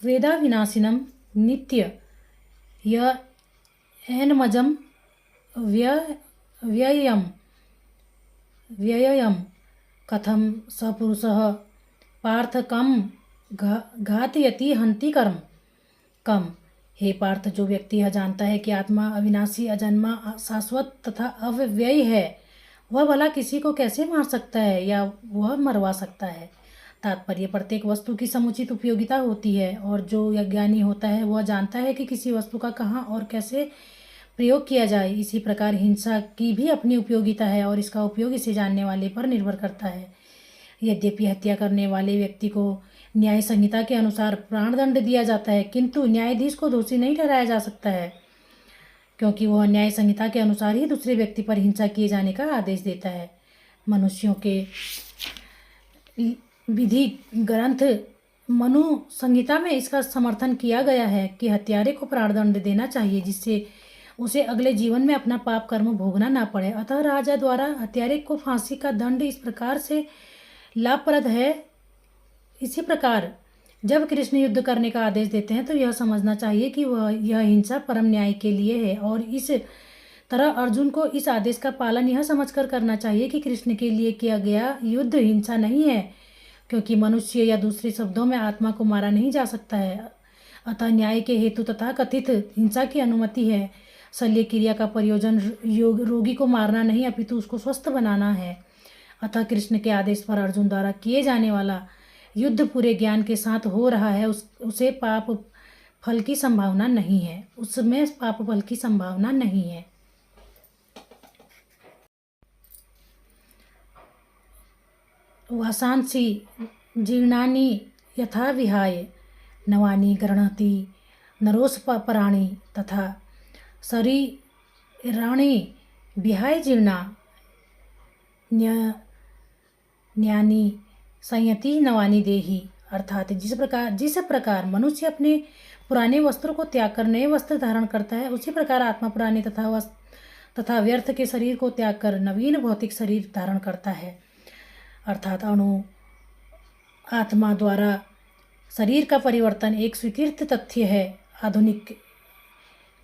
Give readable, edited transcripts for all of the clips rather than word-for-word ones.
वेदा विनाशिनम नित्य एनमजम व्ययम व्ययम कथम सपुरुषः पार्थ कम घातयति हंति कर्म कम। हे पार्थ, जो व्यक्ति यह जानता है कि आत्मा अविनाशी, अजन्मा, शाश्वत तथा अव्ययी है, वह भला किसी को कैसे मार सकता है या वह मरवा सकता है। तात्पर्य, प्रत्येक वस्तु की समुचित उपयोगिता होती है और जो अज्ञानी होता है वह जानता है कि किसी वस्तु का कहाँ और कैसे प्रयोग किया जाए। इसी प्रकार हिंसा की भी अपनी उपयोगिता है और इसका उपयोग इसे जानने वाले पर निर्भर करता है। यद्यपि हत्या करने वाले व्यक्ति को न्याय संहिता के अनुसार प्राणदंड दिया जाता है, किंतु न्यायाधीश को दोषी नहीं ठहराया जा सकता है, क्योंकि वह न्याय संहिता के अनुसार ही दूसरे व्यक्ति पर हिंसा किए जाने का आदेश देता है। मनुष्यों के विधि ग्रंथ मनु संहिता में इसका समर्थन किया गया है कि हत्यारे को प्राणदंड देना चाहिए, जिससे उसे अगले जीवन में अपना पाप कर्म भोगना ना पड़े। अतः राजा द्वारा हत्यारे को फांसी का दंड इस प्रकार से लाभप्रद है। इसी प्रकार जब कृष्ण युद्ध करने का आदेश देते हैं तो यह समझना चाहिए कि यह हिंसा परम न्याय के लिए है, और इस तरह अर्जुन को इस आदेश का पालन यह समझकर करना चाहिए कि कृष्ण के लिए किया गया युद्ध हिंसा नहीं है, क्योंकि मनुष्य या दूसरे शब्दों में आत्मा को मारा नहीं जा सकता है। अतः न्याय के हेतु तथा कथित हिंसा की अनुमति है। शल्य क्रिया का प्रयोजन रोगी को मारना नहीं, अपितु उसको स्वस्थ बनाना है। अतः कृष्ण के आदेश पर अर्जुन द्वारा किए जाने वाला युद्ध पूरे ज्ञान के साथ हो रहा है, उसे पाप फल की संभावना नहीं है, उसमें पाप फल की संभावना नहीं है। वासांसि जीर्णानि यथा विहाय नवानि गृह्णाति नरोपराणि तथा शरीराणि विहाय जीर्णा न्यानि संयति नवानि देहि। अर्थात जिस प्रकार मनुष्य अपने पुराने वस्त्रों को त्याग कर नए वस्त्र धारण करता है, उसी प्रकार आत्मा पुराने तथा व्यर्थ के शरीर को त्याग कर नवीन भौतिक शरीर धारण करता है। अर्थात अणु आत्मा द्वारा शरीर का परिवर्तन एक स्वीकृत तथ्य है। आधुनिक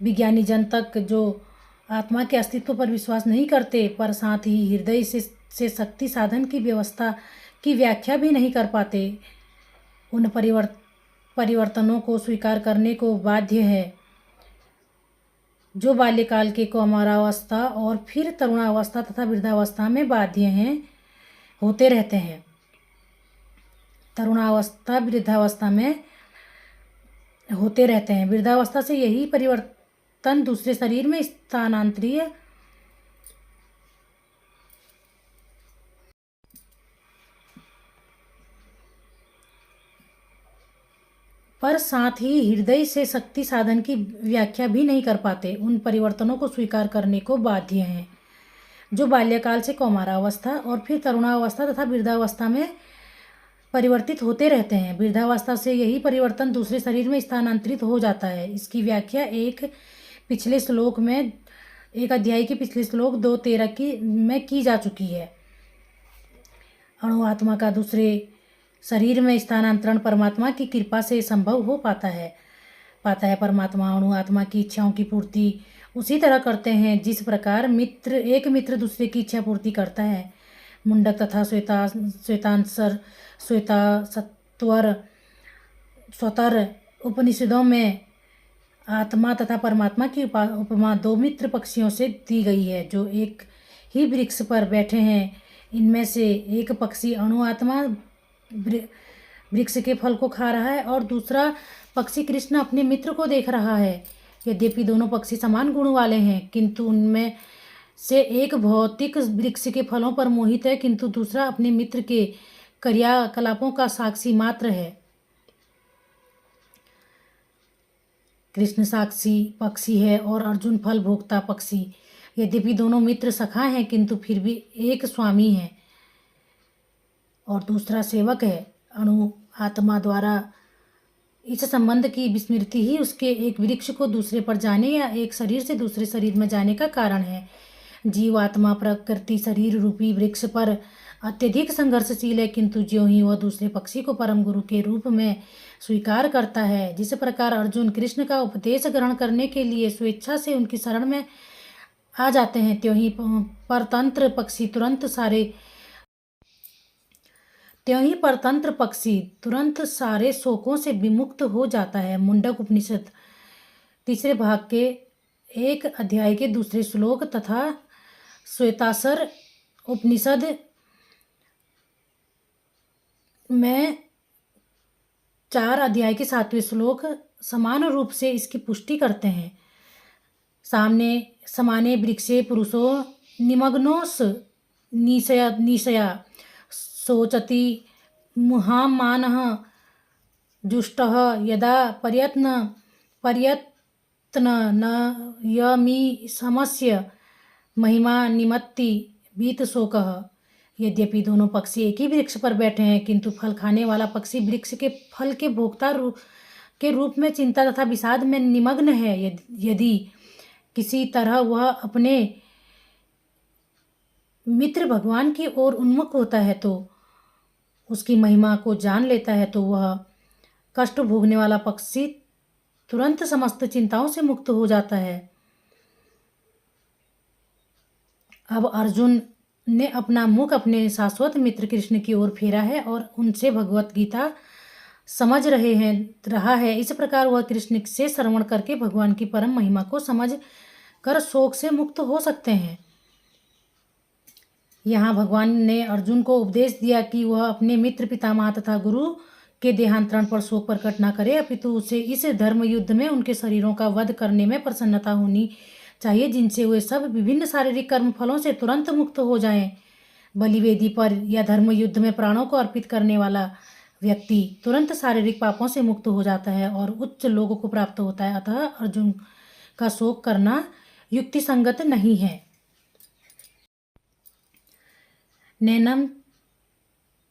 विज्ञानी जन तक जो आत्मा के अस्तित्व पर विश्वास नहीं करते, पर साथ ही हृदय से शक्ति साधन की व्यवस्था की व्याख्या भी नहीं कर पाते, उन परिवर्तनों को स्वीकार करने को बाध्य है जो बाल्यकाल के कौमारावस्था और फिर तरुणावस्था तथा वृद्धावस्था में बाध्य हैं होते रहते हैं। तरुणावस्था वृद्धावस्था में होते रहते हैं। वृद्धावस्था से यही परिवर्तन दूसरे शरीर में स्थानांतरित पर साथ ही हृदय से शक्ति साधन की व्याख्या भी नहीं कर पाते, उन परिवर्तनों को स्वीकार करने को बाध्य हैं जो बाल्यकाल से कौमारावस्था और फिर तरुणावस्था तथा वृद्धावस्था में परिवर्तित होते रहते हैं। वृद्धावस्था से यही परिवर्तन दूसरे शरीर में स्थानांतरित हो जाता है। इसकी व्याख्या एक अध्याय के पिछले श्लोक 2:13 में की जा चुकी है। अणु आत्मा का दूसरे शरीर में स्थानांतरण परमात्मा की कृपा से संभव हो पाता है। परमात्मा अणु आत्मा की इच्छाओं की पूर्ति उसी तरह करते हैं जिस प्रकार एक मित्र दूसरे की इच्छा पूर्ति करता है। मुंडक तथा श्वेतांसर स्वतर उपनिषदों में आत्मा तथा परमात्मा की उपमा दो मित्र पक्षियों से दी गई है जो एक ही वृक्ष पर बैठे हैं। इनमें से एक पक्षी अणु आत्मा वृक्ष के फल को खा रहा है और दूसरा पक्षी कृष्ण अपने मित्र को देख रहा है। यद्यपि दोनों पक्षी समान गुण वाले हैं, किंतु उनमें से एक भौतिक वृक्ष के फलों पर मोहित है, किंतु दूसरा अपने मित्र के क्रियाकलापों का साक्षी मात्र है। कृष्ण साक्षी पक्षी है और अर्जुन फल भोक्ता पक्षी। यद्यपि दोनों मित्र सखा हैं, किंतु फिर भी एक स्वामी है और दूसरा सेवक है। अणु आत्मा द्वारा इस संबंध की विस्मृति ही उसके एक वृक्ष को दूसरे पर जाने या एक शरीर से दूसरे शरीर में जाने का कारण है। जीव आत्मा प्रकृति शरीर रूपी वृक्ष पर अत्यधिक संघर्षशील है, किंतु ज्यों ही वह दूसरे पक्षी को परम गुरु के रूप में स्वीकार करता है, जिस प्रकार अर्जुन कृष्ण का उपदेश ग्रहण करने के लिए स्वेच्छा से उनकी शरण में आ जाते हैं, त्यों ही परतंत्र पक्षी तुरंत सारे शोकों से विमुक्त हो जाता है। मुंडक उपनिषद 3 भाग के 1 अध्याय के 2 श्लोक तथा श्वेतासर उपनिषद में 4 अध्याय के 7वें श्लोक समान रूप से इसकी पुष्टि करते हैं। समाने वृक्षे पुरुषो निमग्नोस निशया शोचति मुहामानः जुष्टः यदा प्रयत्न न यमी समस्य महिमा निमत्ति बीत शोकः। यद्यपि दोनों पक्षी एक ही वृक्ष पर बैठे हैं, किंतु फल खाने वाला पक्षी वृक्ष के फल के भोक्ता के रूप में चिंता तथा विषाद में निमग्न है। यदि किसी तरह वह अपने मित्र भगवान की ओर उन्मुख होता है तो उसकी महिमा को जान लेता है, तो वह कष्ट भोगने वाला पक्षी तुरंत समस्त चिंताओं से मुक्त हो जाता है। अब अर्जुन ने अपना मुख अपने शाश्वत मित्र कृष्ण की ओर फेरा है और उनसे भगवत गीता समझ रहा है। इस प्रकार वह कृष्ण से श्रवण करके भगवान की परम महिमा को समझ कर शोक से मुक्त हो सकते हैं। यहाँ भगवान ने अर्जुन को उपदेश दिया कि वह अपने मित्र पितामह तथा गुरु के देहांतरण पर शोक प्रकट न करे, अपितु उसे इस धर्म युद्ध में उनके शरीरों का वध करने में प्रसन्नता होनी चाहिए, जिनसे वे सब विभिन्न शारीरिक कर्म फलों से तुरंत मुक्त हो जाएं। बलिवेदी पर या धर्म युद्ध में प्राणों को अर्पित करने वाला व्यक्ति तुरंत शारीरिक पापों से मुक्त हो जाता है और उच्च लोगों को प्राप्त होता है। अतः अर्जुन का शोक करना युक्ति संगत नहीं है। नैनम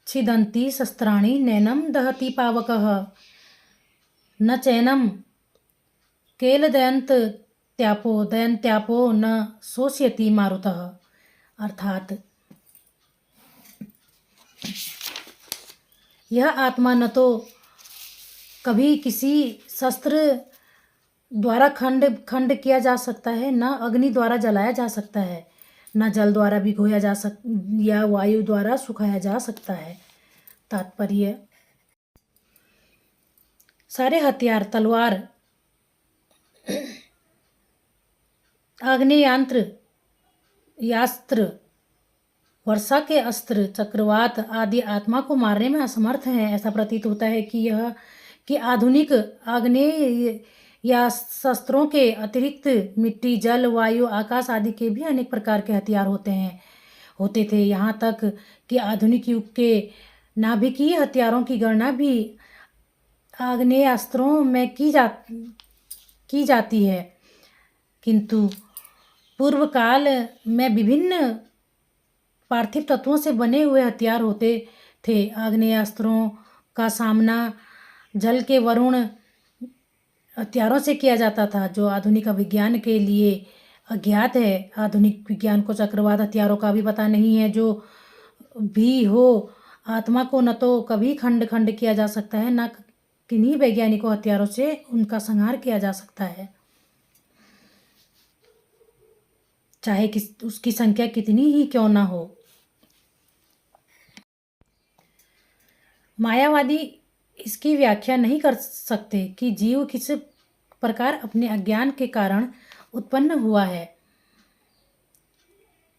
छिदन्ति शस्त्राणि नैनम दहति पावकः न चैनम दयन्त्यापो न शोष्यति मारुतः। अर्थात यह आत्मा न तो कभी किसी शस्त्र द्वारा खंड किया जा सकता है, न अग्नि द्वारा जलाया जा सकता है, न जल द्वारा भिगोया जा या वायु द्वारा सुखाया जा सकता है। तात्पर्य, सारे हथियार तलवार, आग्नेयास्त्र, वर्षा के अस्त्र, चक्रवात आदि आत्मा को मारने में असमर्थ हैं। ऐसा प्रतीत होता है कि आधुनिक आग्नेय या शस्त्रों के अतिरिक्त मिट्टी, जल, वायु, आकाश आदि के भी अनेक प्रकार के हथियार होते थे। यहाँ तक कि आधुनिक युग के नाभिकीय हथियारों की गणना भी आग्नेयास्त्रों में की जाती है, किंतु पूर्व काल में विभिन्न पार्थिव तत्वों से बने हुए हथियार होते थे। आग्नेयास्त्रों का सामना जल के वरुण हथियारों से किया जाता था, जो आधुनिक विज्ञान के लिए अज्ञात है। आधुनिक विज्ञान को चक्रवात हथियारों का भी पता नहीं है। जो भी हो, आत्मा को न तो कभी खंड किया जा सकता है, न किन्हीं वैज्ञानिकों हथियारों से उनका संहार किया जा सकता है, चाहे उसकी संख्या कितनी ही क्यों ना हो। मायावादी इसकी व्याख्या नहीं कर सकते कि जीव किस प्रकार अपने अज्ञान के कारण उत्पन्न हुआ है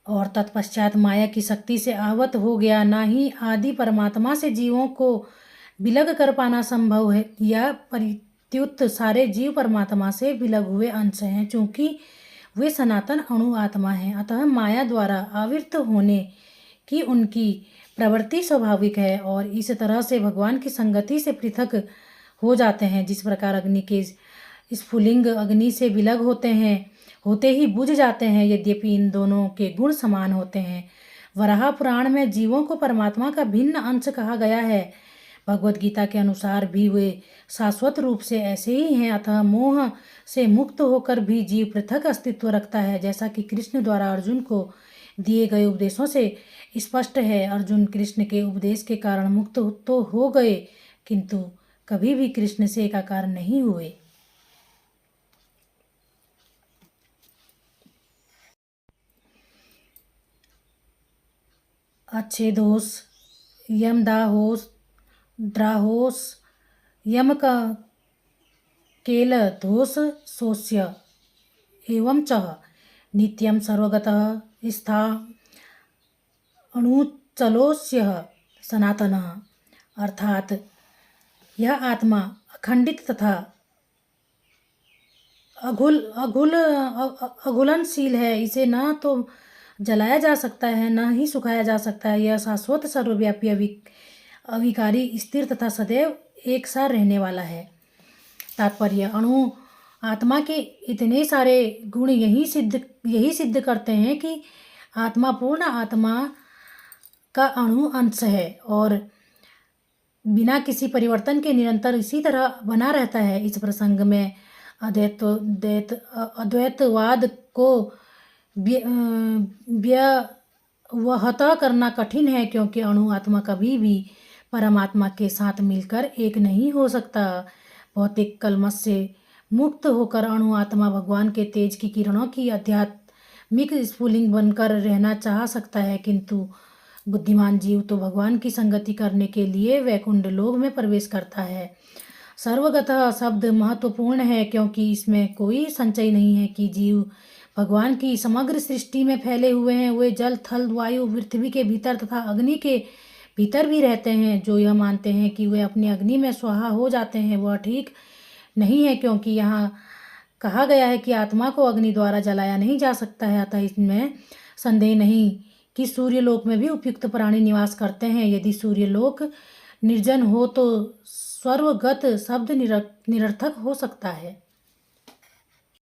और तत्पश्चात माया की शक्ति से आवत हो गया। ना ही आदि परमात्मा से जीवों को विलग कर पाना संभव है, या प्रत्युत सारे जीव परमात्मा से विलग हुए अंश हैं, चूँकि वे सनातन अणु आत्मा हैं। अतः माया द्वारा आवृत्त होने की उनकी प्रवृत्ति स्वाभाविक है और इस तरह से भगवान की संगति से पृथक हो जाते हैं। जिस प्रकार अग्नि के स्फुलिंग अग्नि से विलग होते ही बुझ जाते हैं, यद्यपि इन दोनों के गुण समान होते हैं। वराह पुराण में जीवों को परमात्मा का भिन्न अंश कहा गया है। भगवत गीता के अनुसार भी वे शाश्वत रूप से ऐसे ही हैं। अतः मोह से मुक्त होकर भी जीव पृथक अस्तित्व रखता है, जैसा कि कृष्ण द्वारा अर्जुन को दिए गए उपदेशों से स्पष्ट है। अर्जुन कृष्ण के उपदेश के कारण मुक्त तो हो गए, किंतु कभी भी कृष्ण से एकाकार नहीं हुए। अच्छेदोष यमदाहोस द्राहोस यम का केल दोष सोस्य एवं च नित्यं सर्वगतः स्था अणुचलोस्य सनातनः। अर्थात यह आत्मा अखंडित तथा अघुलनशील है। इसे न तो जलाया जा सकता है, न ही सुखाया जा सकता है। यह शाश्वत सर्वव्यापी अविकारी स्थिर तथा सदैव एक साथ रहने वाला है। तात्पर्य, अणु आत्मा के इतने सारे गुण यही सिद्ध करते हैं कि आत्मा पूर्ण आत्मा का अणु अंश है और बिना किसी परिवर्तन के निरंतर इसी तरह बना रहता है। इस प्रसंग में अद्वैतवाद को व्यवहत करना कठिन है, क्योंकि अणु आत्मा कभी भी परमात्मा के साथ मिलकर एक नहीं हो सकता। भौतिक कलमश से मुक्त होकर अणु आत्मा भगवान के तेज की किरणों की आध्यात्मिक स्फुलिंग बनकर रहना चाह सकता है, किंतु बुद्धिमान जीव तो भगवान की संगति करने के लिए वैकुंठ लोक में प्रवेश करता है। सर्वगतः शब्द महत्वपूर्ण है, क्योंकि इसमें कोई संशय नहीं है कि जीव भगवान की समग्र सृष्टि में फैले हुए हैं। वे जल, थल, वायु, पृथ्वी के भीतर तथा अग्नि के भीतर भी रहते हैं। जो यह मानते हैं कि वे अपनी अग्नि में स्वाहा हो जाते हैं, वह ठीक नहीं है, क्योंकि यहाँ कहा गया है कि आत्मा को अग्नि द्वारा जलाया नहीं जा सकता है। अतः इसमें संदेह नहीं कि सूर्यलोक में भी उपयुक्त प्राणी निवास करते हैं। यदि सूर्यलोक निर्जन हो तो स्वर्गगत शब्द निरर्थक हो सकता है।